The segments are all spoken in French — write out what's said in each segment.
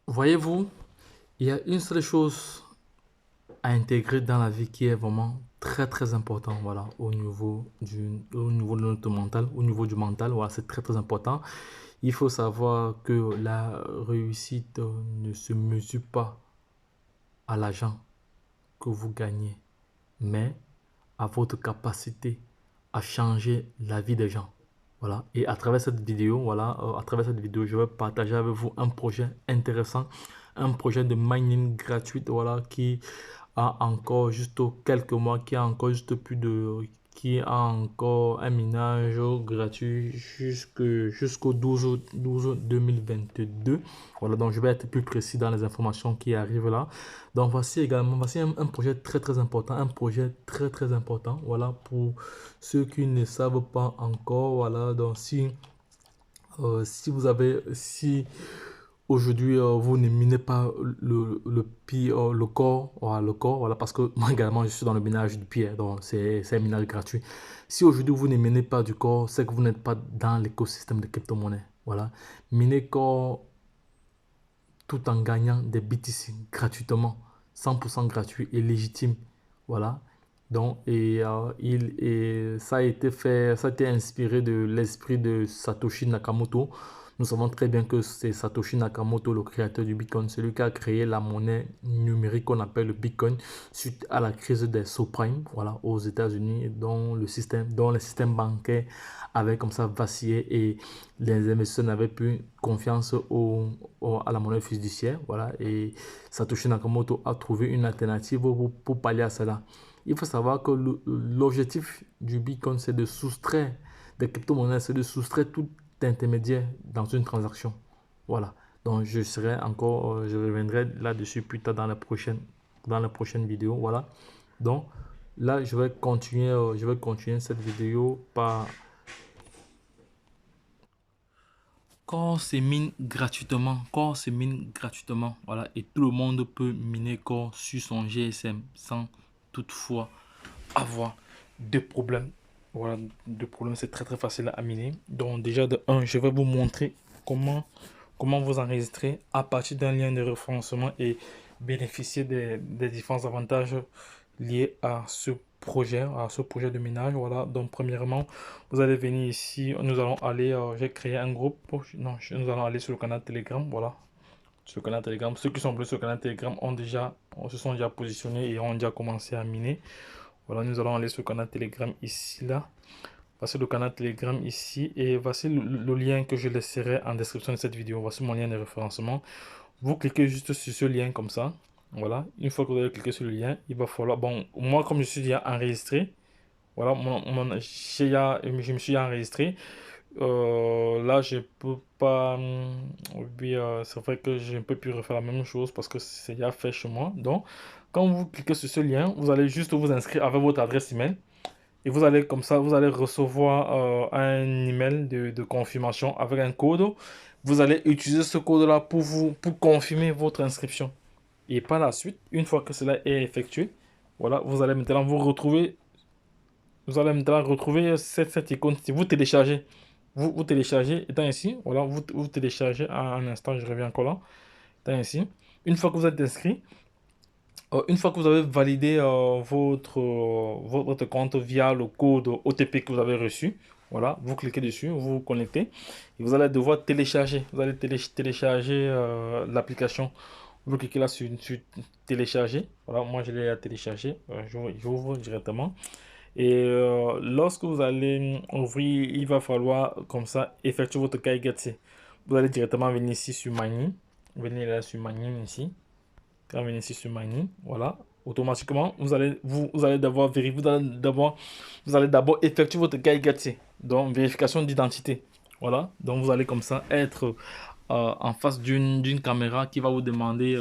Voyez-vous, il y a une seule chose à intégrer dans la vie qui est vraiment très important, voilà, au niveau de notre mental, au niveau du mental, voilà, c'est très important. Il faut savoir que la réussite ne se mesure pas à l'argent que vous gagnez, mais à votre capacité à changer la vie des gens. Voilà. Et à travers cette vidéo, voilà, à travers cette vidéo, je vais partager avec vous un projet intéressant, un projet de mining gratuit, voilà, qui a encore juste quelques mois, qui a encore juste plus de, qui a encore un minage gratuit jusqu'au 12 août 2022. Voilà, donc je vais être plus précis dans les informations qui arrivent là. Donc voici également, voici un projet très important, un projet très important, voilà, pour ceux qui ne savent pas encore, voilà, donc si aujourd'hui, vous ne minez pas le corps, voilà, parce que moi également, je suis dans le minage du pierre, donc c'est un minage gratuit. Si aujourd'hui, vous ne minez pas du corps, c'est que vous n'êtes pas dans l'écosystème de crypto-monnaie, voilà. Miner corps tout en gagnant des BTC gratuitement, 100% gratuit et légitime, voilà. Donc, ça a été fait, ça a été inspiré de l'esprit de Satoshi Nakamoto. Nous savons très bien que c'est Satoshi Nakamoto, le créateur du Bitcoin, celui qui a créé la monnaie numérique qu'on appelle le Bitcoin suite à la crise des subprimes, voilà, aux États-Unis, dont le système bancaire avait comme ça vacillé et les investisseurs n'avaient plus confiance à la monnaie fiduciaire, voilà, et Satoshi Nakamoto a trouvé une alternative pour pallier à cela. Il faut savoir que l'objectif du Bitcoin, c'est de soustraire des crypto-monnaies, c'est de soustraire tout intermédiaire dans une transaction. Voilà. Donc, je reviendrai là-dessus plus tard dans la prochaine vidéo. Voilà. Donc, là, je vais continuer cette vidéo par Core se mine gratuitement, voilà, et tout le monde peut miner Core sur son GSM sans toutefois avoir de problème. Voilà, de problème, c'est très facile à miner. Donc déjà de un, je vais vous montrer comment vous enregistrer à partir d'un lien de référencement et bénéficier des différents avantages liés à ce projet de minage. Voilà, donc premièrement, vous allez venir ici, nous allons aller, j'ai créé un groupe, non, nous allons aller sur le canal Telegram, voilà, sur le canal Telegram. Ceux qui sont plus sur le canal Telegram se sont déjà positionnés et ont déjà commencé à miner. Voilà, nous allons aller sur le canal Telegram ici, là. Voici le canal Telegram ici et voici le lien que je laisserai en description de cette vidéo. Voici mon lien de référencement. Vous cliquez juste sur ce lien comme ça. Voilà, une fois que vous avez cliqué sur le lien, il va falloir... Bon, moi comme je suis déjà enregistré, voilà, je me suis enregistré. Là, je peux pas... Oui, c'est vrai que je ne peux plus refaire la même chose parce que c'est déjà fait chez moi. Donc, quand vous cliquez sur ce lien, vous allez juste vous inscrire avec votre adresse email. Et vous allez comme ça, vous allez recevoir un email de confirmation avec un code. Vous allez utiliser ce code-là pour confirmer votre inscription. Et par la suite, une fois que cela est effectué, voilà, vous allez maintenant retrouver cette icône. Si vous téléchargez, vous téléchargez, étant ici, voilà, vous téléchargez un instant, je reviens encore là, étant ici. Une fois que vous êtes inscrit, une fois que vous avez validé votre compte via le code OTP que vous avez reçu, voilà, vous cliquez dessus, vous vous connectez et vous allez devoir télécharger. Vous allez télécharger l'application. Vous cliquez là sur télécharger. Voilà, moi je l'ai téléchargé. J'ouvre directement. Et lorsque vous allez ouvrir, il va falloir comme ça effectuer votre KYC. Vous allez directement venir ici sur Mani. Venez là sur Mani ici. Quand vous venez ici sur Mani, voilà, automatiquement, vous allez d'abord vérifier, vous allez d'abord effectuer votre KYC, donc vérification d'identité. Voilà, donc vous allez comme ça être en face d'une caméra qui va vous demander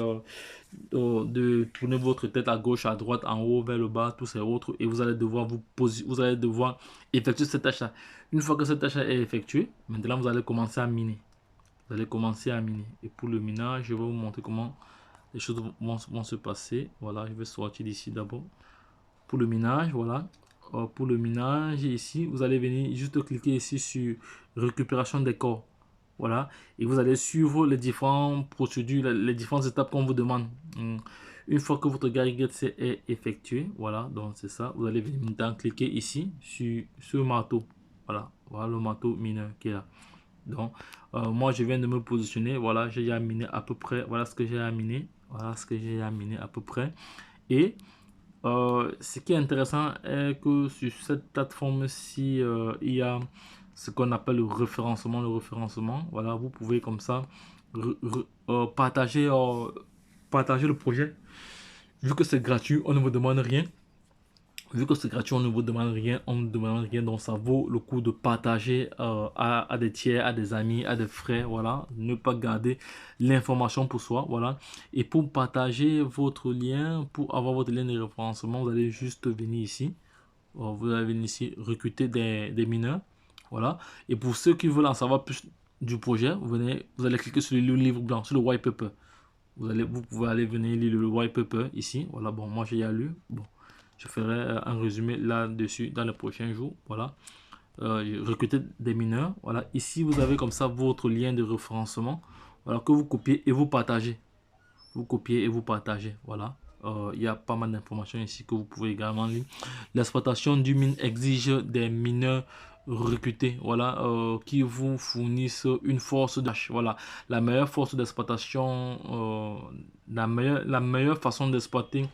de tourner votre tête à gauche, à droite, en haut, vers le bas, tous ces autres, et vous allez devoir vous allez devoir effectuer cette tâche-là. Une fois que cette tâche est effectuée, maintenant vous allez commencer à miner. Vous allez commencer à miner. Et pour le minage, je vais vous montrer comment les choses vont se passer. Voilà, je vais sortir d'ici d'abord. Pour le minage, voilà. Pour le minage, ici, vous allez venir juste cliquer ici sur récupération des corps. Voilà, et vous allez suivre les différentes procédures, les différentes étapes qu'on vous demande. Une fois que votre Gary-Get est effectué, voilà, donc c'est ça, vous allez venir maintenant cliquer ici sur ce marteau. Voilà, voilà le marteau mineur qui est là. Donc, moi, je viens de me positionner. Voilà, j'ai déjà miné à peu près. Voilà ce que j'ai à miner. Voilà ce que j'ai à miner à peu près. Et ce qui est intéressant est que sur cette plateforme-ci, il y a ce qu'on appelle le référencement. Le référencement, voilà, vous pouvez comme ça partager, partager le projet. Vu que c'est gratuit, on ne vous demande rien. Vu que c'est gratuit, on ne vous demande rien, on ne demande rien, donc ça vaut le coup de partager à des tiers, à des amis, à des frères, voilà. Ne pas garder l'information pour soi, voilà. Et pour partager votre lien, pour avoir votre lien de référencement, vous allez juste venir ici. Vous allez venir ici, recruter des mineurs, voilà. Et pour ceux qui veulent en savoir plus du projet, vous allez cliquer sur le livre blanc, sur le white paper. Vous pouvez aller venir lire le white paper ici, voilà. Bon, moi j'ai lu, bon. Je ferai un résumé là-dessus dans les prochains jours. Voilà. Recruter des mineurs. Voilà. Ici, vous avez comme ça votre lien de référencement. Voilà, que vous copiez et vous partagez. Vous copiez et vous partagez. Voilà. Il y a pas mal d'informations ici que vous pouvez également lire. L'exploitation du mine exige des mineurs recrutés, voilà, qui vous fournissent une force d'achat. Voilà, la meilleure force d'exploitation, la meilleure façon d'exploiter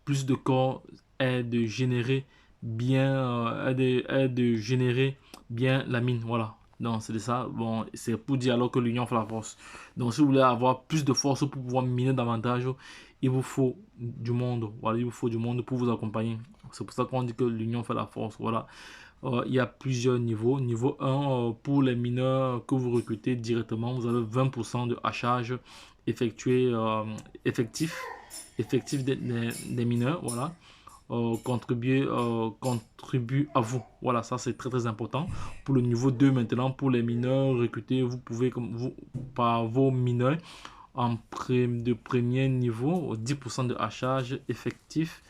plus de corps est de générer bien, est de générer bien la mine. Voilà. Donc, c'est de ça. Bon, c'est pour dire alors que l'union fait la force. Donc, si vous voulez avoir plus de force pour pouvoir miner davantage, il vous faut du monde. Voilà, il vous faut du monde pour vous accompagner. C'est pour ça qu'on dit que l'union fait la force. Voilà. Il y a plusieurs niveaux. Niveau 1, pour les mineurs que vous recrutez directement, vous avez 20% de hachage effectué, effectif des mineurs. Voilà. Contribue à vous. Voilà, ça c'est très très important. Pour le niveau 2 maintenant, pour les mineurs recrutés, vous pouvez, comme vous, par vos mineurs de premier niveau, 10% de hachage effectif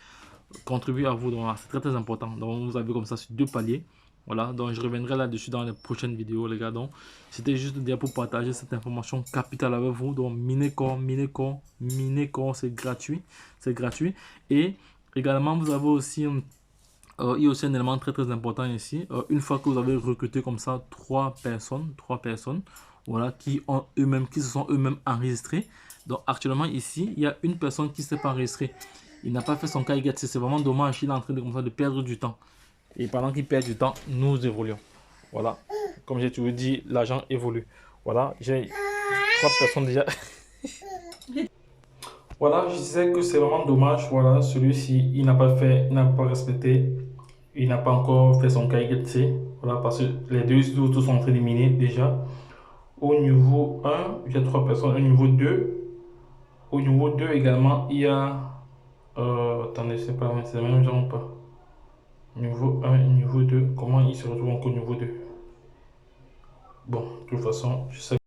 contribue à vous. Donc c'est très très important. Donc vous avez comme ça sur deux paliers. Voilà, donc je reviendrai là-dessus dans les prochaines vidéos, les gars. Donc c'était juste dire pour partager cette information capitale avec vous. Donc Minecore, c'est gratuit. C'est gratuit. Et également, vous avez aussi, il y a aussi un élément très très important ici. Une fois que vous avez recruté comme ça trois personnes, voilà, qui se sont eux-mêmes enregistrés. Donc actuellement ici, il y a une personne qui ne s'est pas enregistrée. Il n'a pas fait son KIGET. C'est vraiment dommage. Il est en train de perdre du temps. Et pendant qu'il perd du temps, nous évoluons. Voilà. Comme j'ai toujours dit, l'agent évolue. Voilà. J'ai trois personnes déjà. Voilà, je disais que c'est vraiment dommage. Voilà, celui-ci, il n'a pas respecté. Il n'a pas encore fait son KIGT. Voilà, parce que les deux autres sont en train d'éliminer déjà. Au niveau 1, il y a trois personnes. Au niveau 2, également, il y a. Attendez, c'est pas c'est la même genre ou pas? Niveau 1 et niveau 2, comment il se retrouve encore au niveau 2? Bon, de toute façon, je sais.